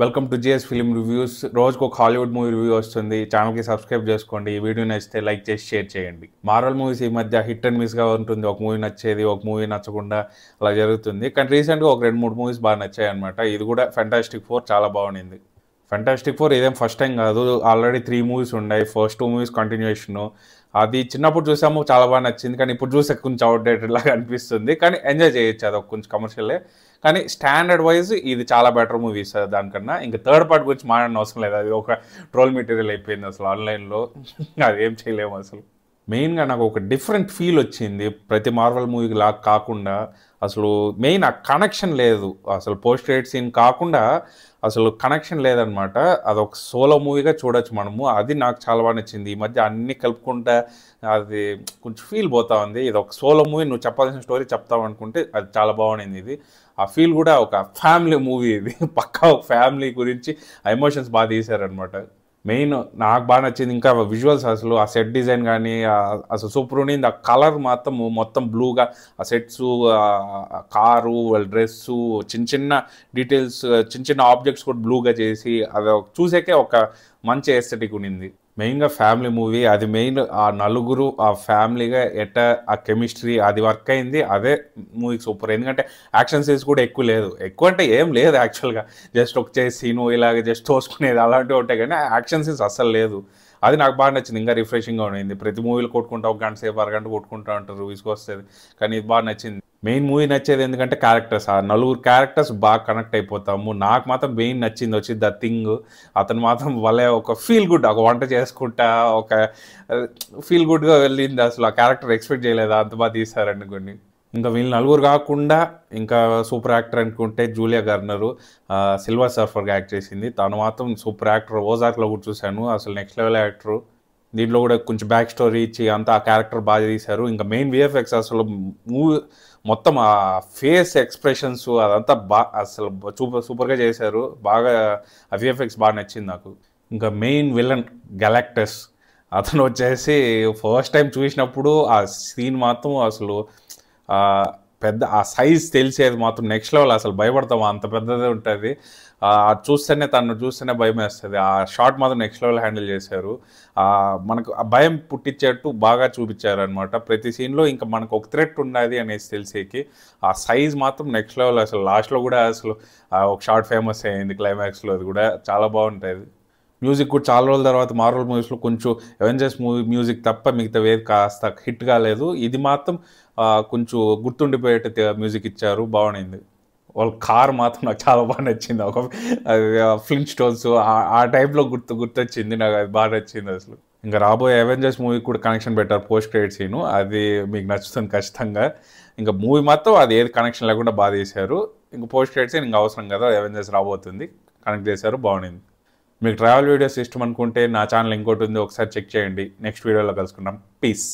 Welcome to GS film reviews. రోజుకు ఒక Hollywood movie review వస్తుంది. ఛానల్కి సబ్స్క్రైబ్ చేసుకోండి. ఈ వీడియో నచ్చితే లైక్ చేసి షేర్ చేయండి. మార్వెల్ మూవీస్ ఈ మధ్య హిట్ అండ్ మిస్గా ఉంటుంది. ఒక మూవీ నచ్చేది, ఒక మూవీ నచ్చకుండా అలా జరుగుతుంది. కానీ రీసెంట్గా ఒక 2-3 మూవీస్ బాగా నచ్చాయి అనమాట. ఇది కూడా ఫెంటాస్టిక్ 4 చాలా బాగుంది. ఫెంటాస్టిక్ 4 ఇదేం ఫస్ట్ టైం కాదు, ఆల్రెడీ 3 మూవీస్ ఉన్నాయి. First 2 movies continuation. అది చిన్నప్పుడు చూసాము, చాలా బాగా నచ్చింది. కానీ ఇప్పుడు చూసే కొంచెం అవుట్డేటెడ్ లాగా అనిపిస్తుంది. కానీ ఎంజాయ్ చేయొచ్చు, అది ఒక కొంచెం కమర్షియలే. కానీ స్టాండర్డ్ వైజ్ ఇది చాలా బెటర్ మూవీస్ దానికన్నా. ఇంకా థర్డ్ పార్ట్ గురించి మాట్లాడిన అవసరం లేదు, అది ఒక ట్రోల్ మెటీరియల్ అయిపోయింది అసలు ఆన్లైన్లో. అదేం చేయలేము అసలు. మెయిన్గా నాకు ఒక డిఫరెంట్ ఫీల్ వచ్చింది ప్రతి మార్వెల్ మూవీకి లాగా కాకుండా. అసలు మెయిన్ ఆ కనెక్షన్ లేదు అసలు. పోస్ట్ క్రెడిట్ సీన్ కాకుండా అసలు కనెక్షన్ లేదనమాట. అదొక సోలో మూవీగా చూడొచ్చు మనము. అది నాకు చాలా బాగా నచ్చింది. ఈ మధ్య అన్నీ కలుపుకుంటా అది కొంచెం ఫీల్ పోతా ఉంది. ఇది ఒక సోలో మూవీ, నువ్వు చెప్పాల్సిన స్టోరీ చెప్తావు అనుకుంటే అది చాలా బాగుంది. ఇది ఆ ఫీల్ కూడా ఒక ఫ్యామిలీ మూవీ. ఇది పక్కా ఒక ఫ్యామిలీ గురించి ఆ ఎమోషన్స్ బాగా తీశారనమాట. మెయిన్ నాకు బాగా నచ్చింది ఇంకా విజువల్స్. అసలు ఆ సెట్ డిజైన్ కానీ అసలు సూపర్ ఉండింది. ఆ కలర్ మాత్రం మొత్తం బ్లూగా, ఆ సెట్స్, కారు, వాళ్ళ డ్రెస్సు, చిన్న చిన్న డీటెయిల్స్, చిన్న చిన్న ఆబ్జెక్ట్స్ కూడా బ్లూగా చేసి అది చూసాకే ఒక మంచి ఎస్థెటిక్ ఉండింది. మెయిన్గా ఫ్యామిలీ మూవీ, అది మెయిన్. ఆ నలుగురు ఆ ఫ్యామిలీగా ఆ కెమిస్ట్రీ అది వర్క్ అయింది. అదే మూవీకి సూపర్. ఎందుకంటే యాక్షన్ సీన్స్ కూడా ఎక్కువ లేదు. ఎక్కువ అంటే ఏం లేదు యాక్చువల్గా. జస్ట్ ఒక చేసి సీను ఇలాగ జస్ట్ తోసుకునేది అలాంటివి ఉంటాయి, కానీ యాక్షన్ సీన్స్ అస్సలు లేదు. అది నాకు బాగా నచ్చింది. ఇంకా రిఫ్రెషింగ్గా ఉండింది. ప్రతి మూవీలు కొట్టుకుంటా ఒక గంట సేపు అరగంట కొట్టుకుంటూ ఉంటారు, విసుకొస్తుంది. కానీ ఇది బాగా నచ్చింది. మెయిన్ మూవీ నచ్చేది ఎందుకంటే క్యారెక్టర్స్. ఆ నలుగురు క్యారెక్టర్స్ బాగా కనెక్ట్ అయిపోతాము. నాకు మాత్రం మెయిన్ నచ్చింది వచ్చి ద థింగ్. అతను మాత్రం వాళ్ళే ఒక ఫీల్ గుడ్, ఒక వంట చేసుకుంటా ఒక ఫీల్ గుడ్గా వెళ్ళింది. అసలు ఆ క్యారెక్టర్ ఎక్స్పెక్ట్ చేయలేదు, అంత బాగా తీశారండి కొన్ని. ఇంకా వీళ్ళు నలుగురు కాకుండా ఇంకా సూపర్ యాక్టర్ అనుకుంటే జూలియా గర్నరు సిల్వర్ సర్ఫర్గా యాక్ట్ చేసింది. తను మాత్రం సూపర్ యాక్టర్. ఓజార్క్లో కూడా చూశాను, అసలు నెక్స్ట్ లెవెల్ యాక్టరు. దీంట్లో కూడా కొంచెం బ్యాక్ స్టోరీ ఇచ్చి అంతా ఆ క్యారెక్టర్ బాగా తీశారు. ఇంకా మెయిన్ విఎఫ్ఎక్స్ అసలు మూవీ మొత్తం ఆ ఫేస్ ఎక్స్ప్రెషన్స్ అదంతా అసలు సూపర్గా చేశారు. బాగా ఆ విఎఫ్ఎక్స్ బాగా నచ్చింది నాకు. ఇంకా మెయిన్ విలన్ గెలాక్టస్, అతను వచ్చేసి ఫస్ట్ టైం చూసినప్పుడు ఆ సీన్ మాత్రం అసలు పెద్ద ఆ సైజ్ తెలిసేది మాత్రం నెక్స్ట్ లెవెల్. అసలు భయపడతాము, అంత పెద్దదే ఉంటుంది. తను చూస్తేనే భయం వేస్తుంది. ఆ షాట్ మాత్రం నెక్స్ట్ లెవెల్ హ్యాండిల్ చేశారు. మనకు ఆ భయం పుట్టించేట్టు బాగా చూపించారు అనమాట ప్రతి సీన్లో. ఇంకా మనకు ఒక థ్రెట్ ఉన్నది అనేసి తెలిసేకి ఆ సైజ్ మాత్రం నెక్స్ట్ లెవెల్. అసలు లాస్ట్లో కూడా అసలు ఒక షాట్ ఫేమస్ అయ్యింది క్లైమాక్స్లో, అది కూడా చాలా బాగుంటుంది. మ్యూజిక్ కూడా చాలా రోజుల తర్వాత మార్వెల్ మూవీస్లో కొంచెం అవెంజర్స్ మూవీ మ్యూజిక్ తప్ప మిగతా వేది కాస్త హిట్ కాలేదు. ఇది మాత్రం కొంచెం గుర్తుండిపోయేట మ్యూజిక్ ఇచ్చారు, బాగుండింది. వాళ్ళ కార్ మాత్రం నాకు చాలా బాగా నచ్చింది. ఒక ఫ్లిన్ స్టోన్స్ ఆ టైప్లో గుర్తొచ్చింది నాకు, అది బాగా నచ్చింది అసలు. ఇంకా రాబోయే అవెంజర్స్ మూవీ కూడా కనెక్షన్ పెట్టారు పోస్ట్ క్రెడిట్ సీను, అది మీకు నచ్చుతుంది ఖచ్చితంగా. ఇంకా మూవీ మాత్రం అది ఏది కనెక్షన్ లేకుండా బాగా చేశారు. ఇంకా పోస్ట్ క్రెడిట్ సీన్ ఇంకా అవసరం కదా, అవెంజర్స్ రాబోతుంది, కనెక్ట్ చేశారు, బాగుండింది. మీకు ట్రావెల్ వీడియోస్ ఇష్టం అనుకుంటే నా ఛానల్ ఇంకోటి ఉంది, ఒకసారి చెక్ చేయండి. నెక్స్ట్ వీడియోలో కలుసుకుందాం. పీస్.